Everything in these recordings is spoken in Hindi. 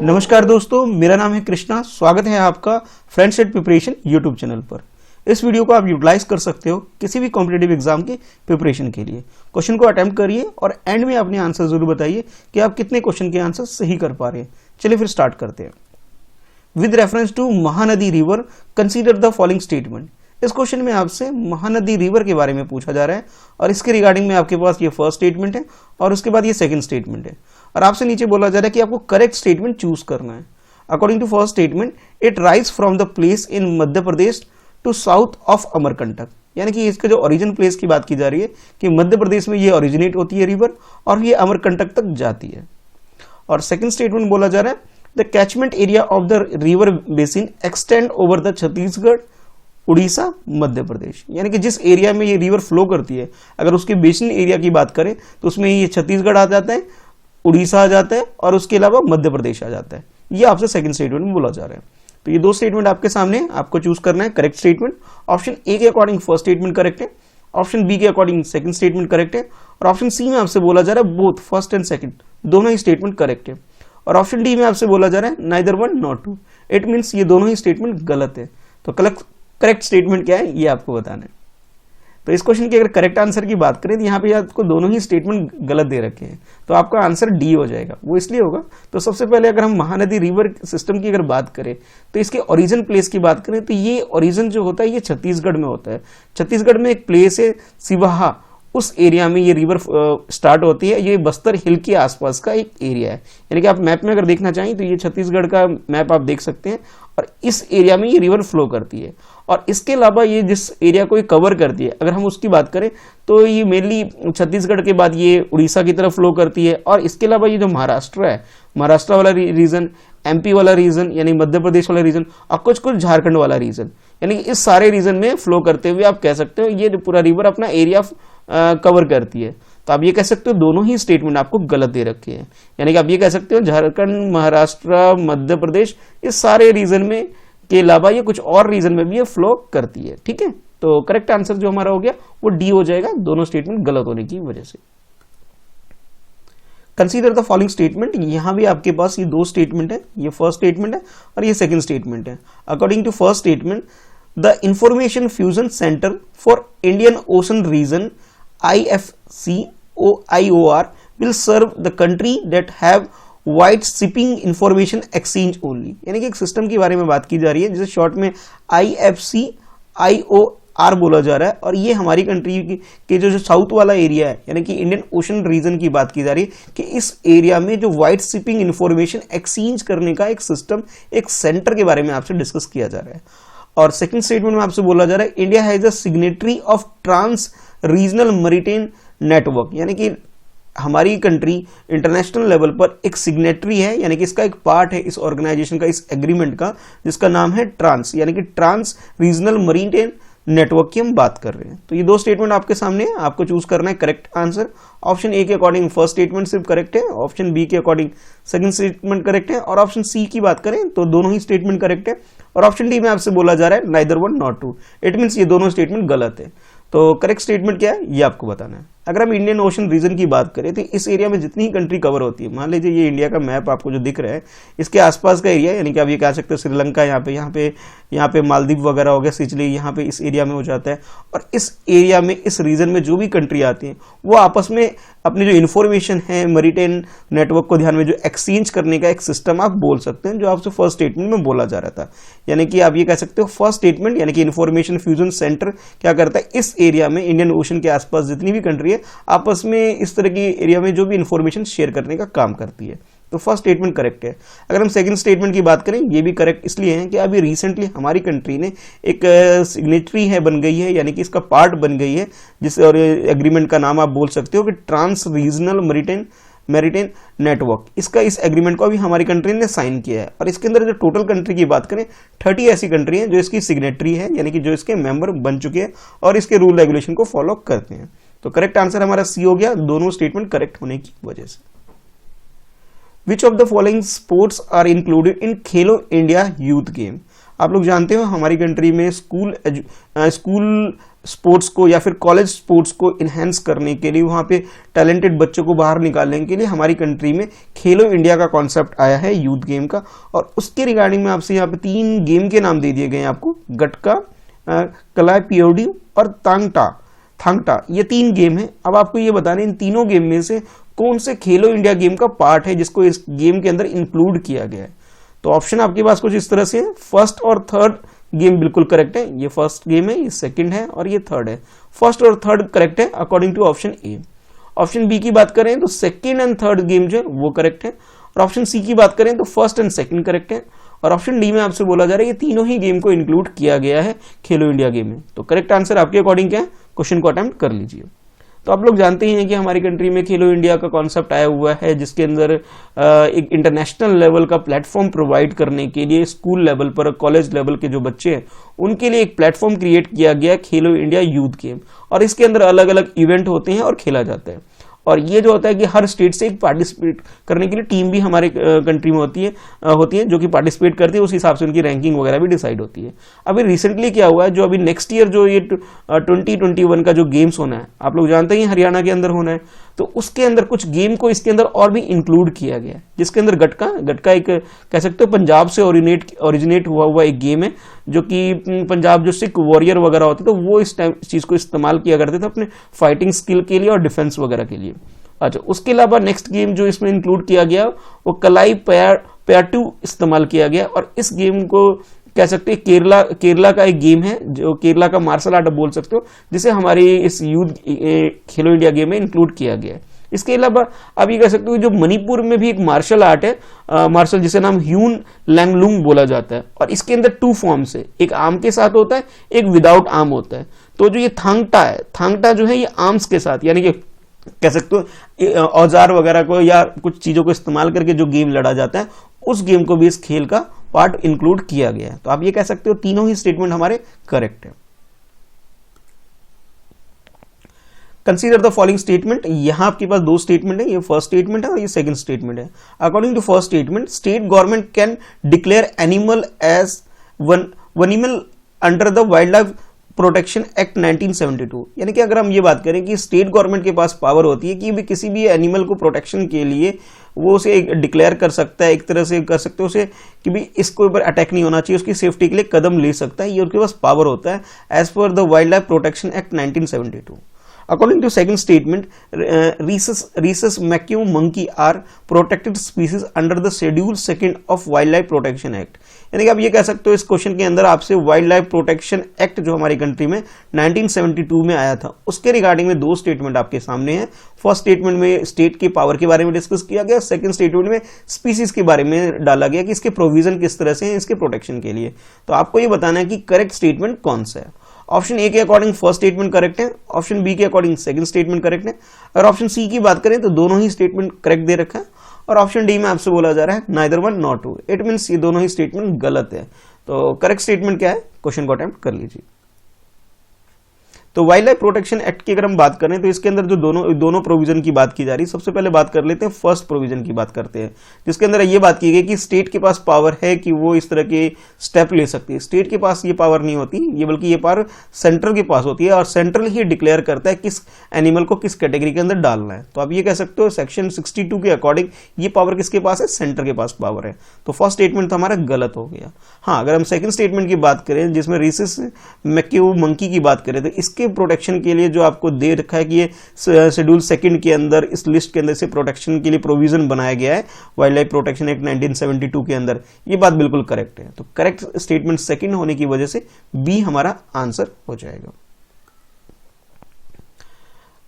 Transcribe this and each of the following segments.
नमस्कार दोस्तों, मेरा नाम है कृष्णा। स्वागत है आपका friends at preparation YouTube channel पर। इस वीडियो को आप यूटिलाइज कर सकते हो किसी भी कॉम्पिटिटिव एग्जाम की प्रिपरेशन के लिए। क्वेश्चन को अटेम्प्ट करिए और एंड में अपने आंसर जरूर बताइए कि आप कितने क्वेश्चन के आंसर सही कर पा रहे हैं। चलिए फिर स्टार्ट करते हैं। With reference to Mahanadi river consider the following statement. इस क्वेश्चन में आपसे महानदी रिवर के बारे में पूछा जा रहा है और इसके रिगार्डिंग में आपके पास ये फर्स्ट स्टेटमेंट है और उसके बाद ये सेकंड स्टेटमेंट है और आपसे नीचे बोला जा रहा है कि आपको करेक्ट स्टेटमेंट चूज करना है। According to first statement, it rise from the place in Madhya Pradesh to south of Amarkantak, यानी कि इसका जो ओरिजिन प्लेस की बात की जा रही है कि मध्य प्रदेश में ये ओरिजिनेट होती है रिवर और ये अमरकंटक तक जाती है। और सेकंड स्टेटमेंट बोला जा रहा है the catchment area of the river basin extend over the Chhattisgarh, Orissa, Madhya Pradesh, यानी कि जिस एरिया में ये रिवर फ्लो करती है, अगर उसके बेसिन एरिया की बात करें तो उसमें ये छत्तीसगढ़ आ जाता है, उड़ीसा आ जाता है और उसके अलावा मध्य प्रदेश आ जाता है। ये आपसे सेकंड स्टेटमेंट में बोला जा रहा है। तो ये दो स्टेटमेंट आपके सामने, आपको चूज करना है करेक्ट स्टेटमेंट। ऑप्शन ए के अकॉर्डिंग फर्स्ट स्टेटमेंट करेक्ट है, ऑप्शन बी के अकॉर्डिंग सेकंड स्टेटमेंट करेक्ट है और ऑप्शन सी में आपसे बोला जा रहा है बोथ फर्स्ट एंड सेकंड दोनों ही स्टेटमेंट करेक्ट है। और ऑप्शन डी में आपसे बोला जा रहा है neither one not two, it means ये दोनों ही स्टेटमेंट गलत है। तो करेक्ट स्टेटमेंट क्या है ये आपको बताना है। तो इस क्वेश्चन की अगर करेक्ट आंसर की बात करें तो यहाँ पे आपको दोनों ही स्टेटमेंट गलत दे रखे हैं, तो आपका आंसर डी हो जाएगा। वो इसलिए होगा, तो सबसे पहले अगर हम महानदी रिवर सिस्टम की अगर बात करें तो इसके ओरिजिन प्लेस की बात करें तो ये ओरिजिन जो होता है ये छत्तीसगढ़ में होता है। छत्तीसगढ़ में एक प्लेस है सिवाहा, उस एरिया में ये रिवर स्टार्ट होती है। ये बस्तर हिल के आसपास का एक एरिया है, यानी कि आप मैप में अगर देखना चाहें तो ये छत्तीसगढ़ का मैप आप देख सकते हैं और इस एरिया में ये रिवर फ्लो करती है। और इसके अलावा ये जिस एरिया को ये कवर करती है, अगर हम उसकी बात करें तो ये मेनली छत्तीसगढ़ के बाद ये उड़ीसा की तरफ फ्लो करती है। और इसके अलावा ये जो महाराष्ट्र है, महाराष्ट्र वाला रीजन, एमपी वाला रीजन यानी मध्य प्रदेश वाला रीजन और कुछ कुछ झारखंड वाला रीजन, यानी कि इस सारे रीजन में फ्लो करते हुए आप कह सकते हो ये पूरा रिवर अपना एरिया कवर करती है। तो आप ये कह सकते हो दोनों ही स्टेटमेंट आपको गलत दे रखे हैं, यानी कि आप ये कह सकते हो झारखंड, महाराष्ट्र, मध्य प्रदेश इस सारे रीजन में के अलावा ये कुछ और रीजन में भी ये फ्लो करती है। ठीक है, तो करेक्ट आंसर जो हमारा हो गया वो डी हो जाएगा, दोनों स्टेटमेंट गलत होने की वजह से। Consider the following statement. यहां भी आपके पास ये दो स्टेटमेंट है, ये फर्स्ट स्टेटमेंट है और ये सेकंड स्टेटमेंट है। According to first statement, the information fusion centre for Indian ocean region IFCIOR will serve the country that have wide shipping information exchange only, यानी कि एक सिस्टम के बारे में बात की जा रही है जिसे शॉर्ट में IFCIOR बोला जा रहा है। और ये हमारी कंट्री के जो साउथ वाला एरिया है, यानी कि इंडियन ओशन रीजन की बात की जा रही है कि इस एरिया में जो वाइड शिपिंग इंफॉर्मेशन एक्सचेंज करने का एक सिस्टम, एक सेंटर के बारे में आपसे डिस्कस किया जा रहा है। और सेकंड स्टेटमेंट में आपसे बोला जा रहा है India has a signatory of trans regional maritime network, यानी कि हमारी कंट्री इंटरनेशनल लेवल पर एक सिग्नेटरी है, यानी कि इसका एक पार्ट है इस ऑर्गेनाइजेशन का, इस एग्रीमेंट का, जिसका नाम है ट्रांस, यानी कि ट्रांस रीजनल मैरिटाइम नेटवर्क की हम बात कर रहे हैं। तो ये दो स्टेटमेंट आपके सामने है, आपको चूज करना है करेक्ट आंसर। ऑप्शन ए के अकॉर्डिंग फर्स्ट स्टेटमेंट सिर्फ करेक्ट है, ऑप्शन बी के अकॉर्डिंग सेकंड स्टेटमेंट करेक्ट है और ऑप्शन सी की बात करें तो दोनों ही स्टेटमेंट करेक्ट है। और ऑप्शन डी में आपसे बोला जा रहा है neither one not two, it means ये दोनों स्टेटमेंट गलत है। तो करेक्ट स्टेटमेंट क्या है ये आपको बताना है। अगर हम इंडियन ओशन रीजन की बात करें तो इस एरिया में जितनी ही कंट्री कवर होती है, मान लीजिए ये इंडिया का मैप आपको जो दिख रहा है, इसके आसपास का एरिया, यानी कि आप ये कह सकते हो श्रीलंका यहाँ पे मालदीव वगैरह हो गया, सिचली, यहाँ पे इस एरिया में हो जाता है। और इस एरिया में, इस रीजन में जो भी कंट्री आती है वो आपस में अपनी जो इन्फॉर्मेशन है मैरिटाइम नेटवर्क को ध्यान में जो एक्सचेंज करने का एक सिस्टम आप बोल सकते हैं, जो आपसे फर्स्ट स्टेटमेंट में बोला जा रहा था। यानी कि आप ये कह सकते हो फर्स्ट स्टेटमेंट यानी कि इन्फॉर्मेशन फ्यूजन सेंटर क्या करता है, इस एरिया में इंडियन ओशन के आसपास जितनी भी कंट्री है आपस में इस तरह की एरिया में जो भी इंफॉर्मेशन शेयर करने का काम करती है। तो फर्स्ट स्टेटमेंट करेक्ट है। अगर हम सेकंड स्टेटमेंट की बात करें, ये भी करेक्ट इसलिए है कि अभी रिसेंटली हमारी कंट्री ने एक सिग्नेटरी है बन गई है, यानी कि इसका पार्ट बन गई है, जिस और एग्रीमेंट का नाम आप बोल सकते हो कि ट्रांस रीजनल मैरिटाइम नेटवर्क। इसका इस एग्रीमेंट को अभी हमारी कंट्री ने साइन किया है और इसके अंदर जो टोटल कंट्री की बात करें 30 ऐसी कंट्री हैं जो इसकी सिग्नेटरी है, यानी कि जो इसके मेंबर बन चुके हैं और इसके रूल रेगुलेशन को फॉलो करते हैं। तो करेक्ट आंसर हमारा सी हो गया, दोनों स्टेटमेंट करेक्ट होने की वजह से। Which of the following sports are included in Khelo India youth game. आप लोग जानते हो हमारी कंट्री में स्कूल स्पोर्ट्स को या फिर कॉलेज स्पोर्ट्स को इन्हेंस करने के लिए, वहाँ पे टैलेंटेड बच्चों को बाहर निकालने के लिए हमारी कंट्री में खेलो इंडिया का कॉन्सेप्ट आया है यूथ गेम का। और उसके रिगार्डिंग में आपसे यहाँ पे 3 गेम के नाम दे दिए गए हैं आपको, गटका, कलाईपयौड़ी और थांगटा, ये 3 गेम है। अब आपको ये बताना है इन तीनों गेम में से कौन से खेलो इंडिया गेम का पार्ट है जिसको इस गेम के अंदर इंक्लूड किया गया है। तो ऑप्शन आपके पास कुछ इस तरह से है, फर्स्ट और थर्ड गेम बिल्कुल करेक्ट है, ये फर्स्ट गेम है, ये सेकंड है और ये थर्ड है। फर्स्ट और थर्ड करेक्ट है according to option A. Option B की बात करें तो सेकंड एंड थर्ड गेम जो है वो करेक्ट है, और ऑप्शन सी की बात करें तो फर्स्ट एंड सेकंड करेक्ट है, और ऑप्शन डी में आपसे बोला जा रहा है ये तीनों ही गेम को इंक्लूड किया गया है खेलो इंडिया गेम में। तो करेक्ट आंसर आपके अकॉर्डिंग क्या है, क्वेश्चन को अटेम्प्ट कर लीजिए। तो आप लोग जानते ही हैं कि हमारी कंट्री में खेलो इंडिया का कॉन्सेप्ट आया हुआ है, जिसके अंदर एक इंटरनेशनल लेवल का प्लेटफॉर्म प्रोवाइड करने के लिए स्कूल लेवल पर, कॉलेज लेवल के जो बच्चे हैं उनके लिए एक प्लेटफॉर्म क्रिएट किया गया खेलो इंडिया यूथ गेम, और इसके अंदर अलग अलग इवेंट होते हैं और खेला जाता है। और ये जो होता है कि हर स्टेट से एक पार्टिसिपेट करने के लिए टीम भी हमारे कंट्री में होती है जो कि पार्टिसिपेट करती है, उस हिसाब से उनकी रैंकिंग वगैरह भी डिसाइड होती है। अभी रिसेंटली क्या हुआ है, जो अभी नेक्स्ट ईयर जो ये 2021 का जो गेम्स होना है, आप लोग जानते हैं हरियाणा के अंदर होना है, तो उसके अंदर कुछ गेम को इसके अंदर और भी इंक्लूड किया गया है, जिसके अंदर गटका एक कह सकते हो पंजाब से ओरिजिनेट हुआ एक गेम है, जो कि पंजाब जो सिख वॉरियर वगैरह होते थे वो इस चीज को इस्तेमाल किया करते थे अपने फाइटिंग स्किल के लिए और डिफेंस वगैरह के लिए। अच्छा, उसके अलावा नेक्स्ट गेम जो इसमें इंक्लूड किया गया वो कलाईपयट्टू इस्तेमाल किया गया, और इस गेम को कह सकते हैं केरला का एक गेम है, जो केरला का मार्शल आर्ट बोल सकते हो, जिसे हमारी इस यूथ खेलो इंडिया गेम में इंक्लूड किया गया है। इसके अलावा आप ये कह सकते हो जो मणिपुर में भी एक मार्शल आर्ट है, मार्शल जिसे नाम ह्यून लैंगलुंग बोला जाता है, और इसके अंदर 2 फॉर्म्स है, एक आर्म के साथ होता है, एक विदाउट आर्म होता है। तो जो ये थांगटा जो है ये आर्म्स के साथ, यानी कि कह सकते हो औजार वगैरह को या कुछ चीजों को इस्तेमाल करके जो गेम लड़ा जाता है, उस गेम को भी इस खेल का पार्ट इंक्लूड किया गया है। तो आप ये कह सकते हो तीनों ही स्टेटमेंट हमारे करेक्ट है। कंसीडर द फॉलोइंग स्टेटमेंट, यहां आपके पास 2 स्टेटमेंट है, ये फर्स्ट स्टेटमेंट है और ये सेकंड स्टेटमेंट है। According to first statement, state government can declare animal as वनिमल under the wild life protection act 1972। यानी कि अगर हम ये बात करें कि स्टेट गवर्नमेंट के पास पावर होती है कि भी किसी भी एनिमल को प्रोटेक्शन के लिए वो उसे डिक्लेयर कर सकता है, एक तरह से कर सकते हो उसे कि भी इसके ऊपर अटैक नहीं होना चाहिए, उसकी सेफ्टी के लिए कदम ले सकता है, ये उसके पास पावर होता है as per the wild life protection act 1972। According to second statement, rhesus macaque monkey are protected species under the Schedule 2 of Wildlife Protection Act। यानी कि आप ये कह सकते हो इस क्वेश्चन के अंदर आपसे वाइल्ड लाइफ प्रोटेक्शन एक्ट जो हमारी कंट्री में 1972 में आया था, उसके रिगार्डिंग में 2 स्टेटमेंट आपके सामने हैं। फर्स्ट स्टेटमेंट में स्टेट की पावर के बारे में डिस्कस किया गया, सेकंड स्टेटमेंट में स्पीसीज के बारे में डाला गया कि इसके प्रोविजन किस तरह से हैं इसके प्रोटेक्शन के लिए। तो आपको ये बताना है कि करेक्ट स्टेटमेंट कौन सा है। ऑप्शन ए के अकॉर्डिंग फर्स्ट स्टेटमेंट करेक्ट है, ऑप्शन बी के अकॉर्डिंग सेकंड स्टेटमेंट करेक्ट है, और ऑप्शन सी की बात करें तो दोनों ही स्टेटमेंट करेक्ट दे रखा है, और ऑप्शन डी में आपसे बोला जा रहा है neither one not two, it means ये दोनों ही स्टेटमेंट गलत है। तो करेक्ट स्टेटमेंट क्या है, क्वेश्चन को अटेम्प्ट कर लीजिए। तो वाइल्ड लाइफ प्रोटेक्शन एक्ट की अगर हम बात करें तो इसके अंदर जो दोनों प्रोविजन की बात की जा रही है, सबसे पहले बात कर लेते हैं फर्स्ट प्रोविजन की बात करते हैं, जिसके अंदर ये बात की गई कि स्टेट के पास पावर है कि वो इस तरह के स्टेप ले सकती है। स्टेट के पास ये पावर नहीं होती, ये बल्कि ये पावर सेंट्रल के पास होती है, और सेंट्रल ही डिक्लेयर करता है किस एनिमल को किस कैटेगरी के अंदर डालना है। तो आप ये कह सकते हो सेक्शन 62 के अकॉर्डिंग ये पावर किसके पास है, सेंटर के पास पावर है। तो फर्स्ट स्टेटमेंट तो हमारा गलत हो गया। हाँ, अगर हम सेकंड स्टेटमेंट की बात करें जिसमें रीसस मैक्यू मंकी की बात करें, तो इसके प्रोटेक्शन के लिए जो आपको दे रखा है कि ये शेड्यूल 2 के अंदर इस लिस्ट के अंदर से प्रोटेक्शन के लिए प्रोविजन बनाया गया है वाइल्ड लाइफ प्रोटेक्शन एक्ट 1972 के अंदर, ये बात बिल्कुल करेक्ट है। तो करेक्ट स्टेटमेंट सेकंड होने की वजह से बी हमारा आंसर हो जाएगा।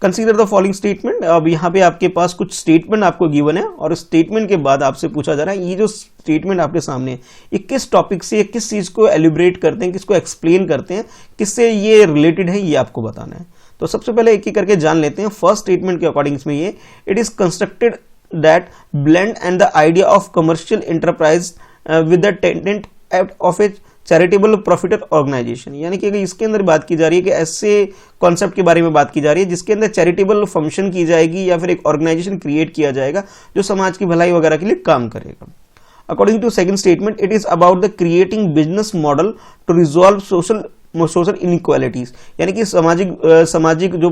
कंसीडर द फॉलोइंग स्टेटमेंट, अब यहाँ पे आपके पास कुछ स्टेटमेंट आपको गिवन है, और स्टेटमेंट के बाद आपसे पूछा जा रहा है ये जो स्टेटमेंट आपके सामने है ये किस टॉपिक से, किस चीज को एलिब्रेट करते हैं, किसको एक्सप्लेन करते हैं, किससे ये रिलेटेड है, ये आपको बताना है। तो सबसे पहले एक एक करके जान लेते हैं। फर्स्ट स्टेटमेंट के अकॉर्डिंग इसमें ये, it is constructed that blend and the idea of commercial enterprise with the tenets of a charitable profiteer organisation. यानी कि इसके अंदर बात की जा रही है कि ऐसे कॉन्सेप्ट के बारे में बात की जा रही है जिसके अंदर चैरिटेबल फंक्शन की जाएगी या फिर एक ऑर्गेनाइजेशन क्रिएट किया जाएगा जो समाज की भलाई वगैरह के लिए काम करेगा। According to second statement, it is about the creating business model to resolve social social inequalities, यानी कि सामाजिक जो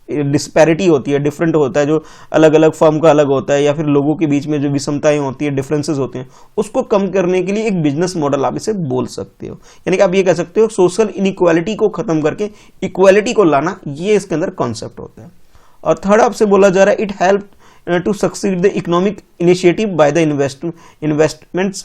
डिस्पैरिटी होती है, डिफरेंट होता है, जो अलग अलग फर्म का अलग होता है, या फिर लोगों के बीच में जो विषमताएं होती है, डिफरेंसेस होते हैं, उसको कम करने के लिए एक बिजनेस मॉडल आप इसे बोल सकते हो। यानी कि आप ये कह सकते हो सोशल इनइक्वालिटी को खत्म करके इक्वालिटी को लाना, ये इसके अंदर कॉन्सेप्ट होता है। और थर्ड आपसे बोला जा रहा है it help to succeed the economic initiative by the investments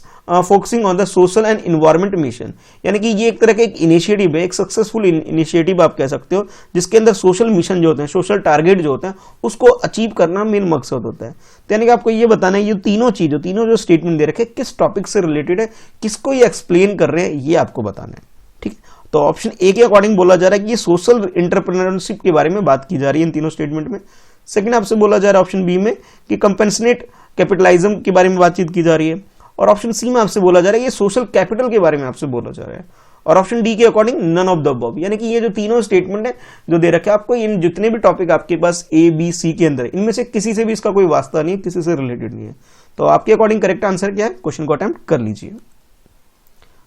focusing on the social and environment mission। यानी कि ये एक तरह का एक इनिशिएटिव है, एक सक्सेसफुल इनिशिएटिव आप कह सकते हो, जिसके अंदर सोशल मिशन जो होते हैं, सोशल टारगेट जो होते हैं, उसको अचीव करना मेन मकसद होता है। तो यानी कि आपको ये बताना है ये तीनों जो स्टेटमेंट दे रखे किस टॉपिक से रिलेटेड है, किसको ये एक्सप्लेन कर रहे हैं, ये आपको बताना है। ठीक है, तो ऑप्शन ए के अकॉर्डिंग बोला जा रहा है कि ये सोशल एंटरप्रेन्योरशिप के बारे में बात की जा रही है इन तीनों स्टेटमेंट में। सेकंड आपसे बोला जा रहा है ऑप्शन बी में कि कंपेंसेट कैपिटलिज्म के बारे में बातचीत की जा रही है। और ऑप्शन सी में आपसे बोला जा रहा है ये सोशल कैपिटल के बारे में आपसे बोला जा रहा है। और ऑप्शन डी के according none of the above, यानी कि ये जो तीनों स्टेटमेंट है जो दे रखे आपको, इन जितने भी टॉपिक आपके पास ए बी सी के अंदर, इनमें से किसी से भी इसका कोई वास्ता नहीं है, किसी से रिलेटेड नहीं है। तो आपके अकॉर्डिंग करेक्ट आंसर क्या है, क्वेश्चन को अटेम्प्ट कर लीजिए।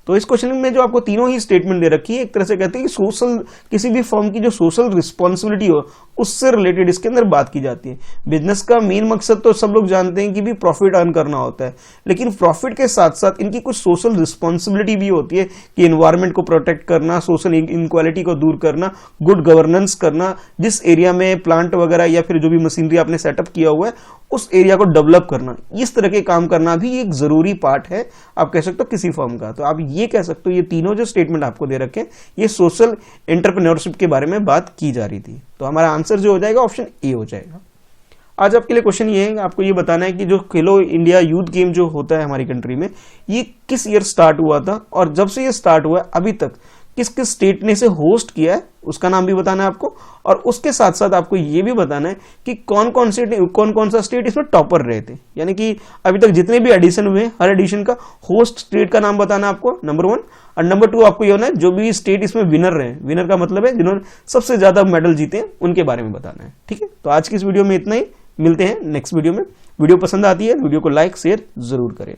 तो इस क्वेश्चन में जो आपको तीनों ही स्टेटमेंट दे रखी है, एक तरह से कहते हैं कि सोशल, किसी भी फर्म की जो सोशल रिस्पॉन्सिबिलिटी हो उससे रिलेटेड इसके अंदर बात की जाती है। बिजनेस का मेन मकसद तो सब लोग जानते हैं कि भी प्रॉफिट अर्न करना होता है, लेकिन प्रॉफिट के साथ साथ इनकी कुछ सोशल रिस्पॉन्सिबिलिटी भी होती है कि एनवायरनमेंट को प्रोटेक्ट करना, सोशल इनक्वालिटी को दूर करना, गुड गवर्नेंस करना, जिस एरिया में प्लांट वगैरह या फिर जो भी मशीनरी आपने सेटअप किया हुआ है उस एरिया को डेवलप करना, इस तरह के काम करना भी एक जरूरी पार्ट है, आप कह सकते हो किसी फर्म का। तो आप ये कह सकते हो ये तीनों जो स्टेटमेंट आपको दे रखे हैं ये सोशल एंटरप्रेन्योरशिप के बारे में बात की जा रही थी। तो हमारा आंसर जो हो जाएगा ऑप्शन ए हो जाएगा। आज आपके लिए क्वेश्चन ये है, आपको ये बताना है कि जो खेलो इंडिया यूथ गेम जो होता है हमारी कंट्री में, ये किस ईयर स्टार्ट हुआ था, और जब से ये स्टार्ट हुआ है अभी तक किस किस स्टेट ने इसे होस्ट किया है, उसका नाम भी बताना है आपको। और उसके साथ साथ आपको ये भी बताना है कि कौन कौन सा स्टेट इसमें टॉपर रहे थे, यानी कि अभी तक जितने भी एडिशन हुए हर एडिशन का होस्ट स्टेट का नाम बताना है आपको, नंबर 1। और नंबर 2 आपको ये होना है जो भी स्टेट इसमें विनर रहे, विनर का मतलब है जिन्होंने सबसे ज्यादा मेडल जीते हैं, उनके बारे में बताना है। ठीक है, तो आज की इस वीडियो में इतना ही, मिलते हैं नेक्स्ट वीडियो में। वीडियो पसंद आती है वीडियो को लाइक शेयर जरूर करें।